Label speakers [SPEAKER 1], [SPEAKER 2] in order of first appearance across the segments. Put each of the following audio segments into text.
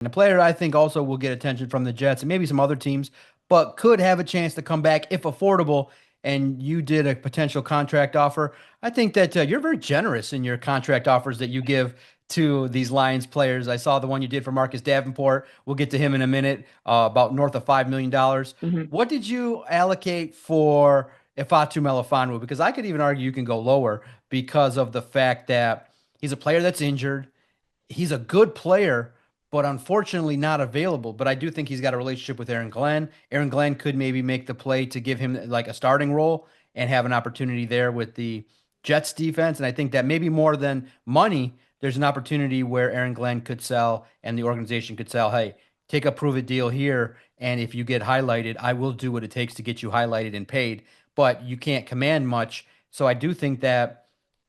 [SPEAKER 1] And a player I think also will get attention from the Jets and maybe some other teams, but could have a chance to come back if affordable. And you did a potential contract offer. I think that you're very generous in your contract offers that you give to these Lions players. I saw the one you did for Marcus Davenport. We'll get to him in a minute, about north of $5 million.
[SPEAKER 2] Mhm.
[SPEAKER 1] What did you allocate for Ifeatu Melifonwu? Because I could even argue you can go lower because of the fact that he's a player that's injured. He's a good player, but unfortunately not available. But I do think he's got a relationship with Aaron Glenn. Aaron Glenn could maybe make the play to give him like a starting role and have an opportunity there with the Jets defense. And I think that maybe more than money, there's an opportunity where Aaron Glenn could sell and the organization could sell, hey, take a prove it deal here. And if you get highlighted, I will do what it takes to get you highlighted and paid. But you can't command much. So I do think that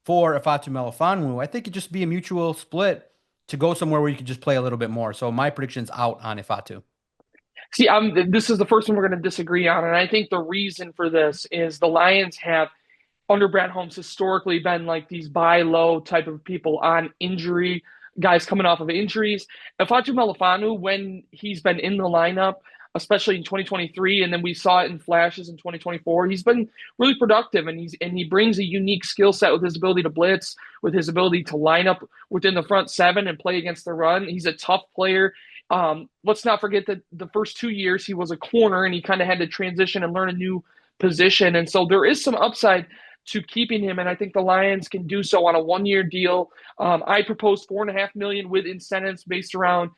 [SPEAKER 1] for Ifeatu Melifonwu, I think it'd just be a mutual split to go somewhere where you could just play a little bit more. So my prediction's out on Ifeatu.
[SPEAKER 2] See, this is the first one we're going to disagree on, and I think the reason for this is the Lions have under Bradholmes historically been like these buy low type of people on injury, guys coming off of injuries. Ifeatu Melifonwu, when he's been in the lineup, especially in 2023, and then we saw it in flashes in 2024, he's been really productive, and he brings a unique skill set with his ability to blitz, with his ability to line up within the front seven and play against the run. He's a tough player. Let's not forget that the first 2 years he was a corner and he kind of had to transition and learn a new position. And so there is some upside to keeping him, and I think the Lions can do so on a 1 year deal. I proposed $4.5 million with incentives based around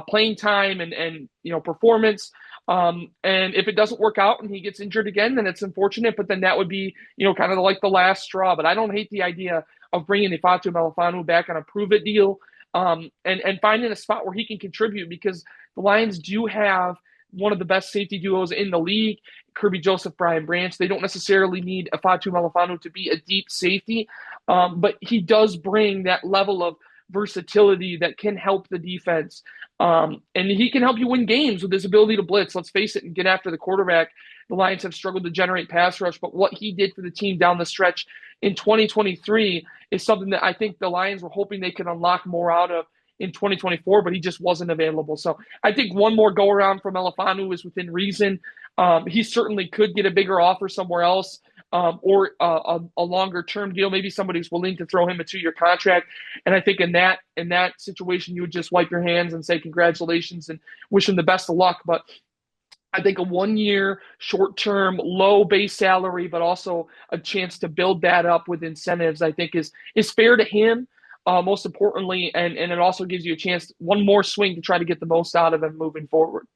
[SPEAKER 2] playing time and performance. And if it doesn't work out and he gets injured again, then it's unfortunate. But then that would be kind of like the last straw. But I don't hate the idea of bringing Ifeatu Melifonwu back on a prove it deal, and finding a spot where he can contribute because the Lions do have one of the best safety duos in the league. Kirby Joseph, Brian Branch. They don't necessarily need Ifeatu Melifonwu to be a deep safety, but he does bring that level of versatility that can help the defense. And he can help you win games with his ability to blitz. Let's face it and get after the quarterback. The Lions have struggled to generate pass rush, but what he did for the team down the stretch in 2023 is something that I think the Lions were hoping they could unlock more out of in 2024, but he just wasn't available. So I think one more go around for Melifonwu is within reason. He certainly could get a bigger offer somewhere else, or a longer term deal. Maybe somebody's willing to throw him a 2 year contract. And I think in that situation, you would just wipe your hands and say congratulations and wish him the best of luck. But I think a 1 year, short term, low base salary, but also a chance to build that up with incentives, I think is fair to him. Most importantly, and it also gives you a chance, one more swing to try to get the most out of him moving forward.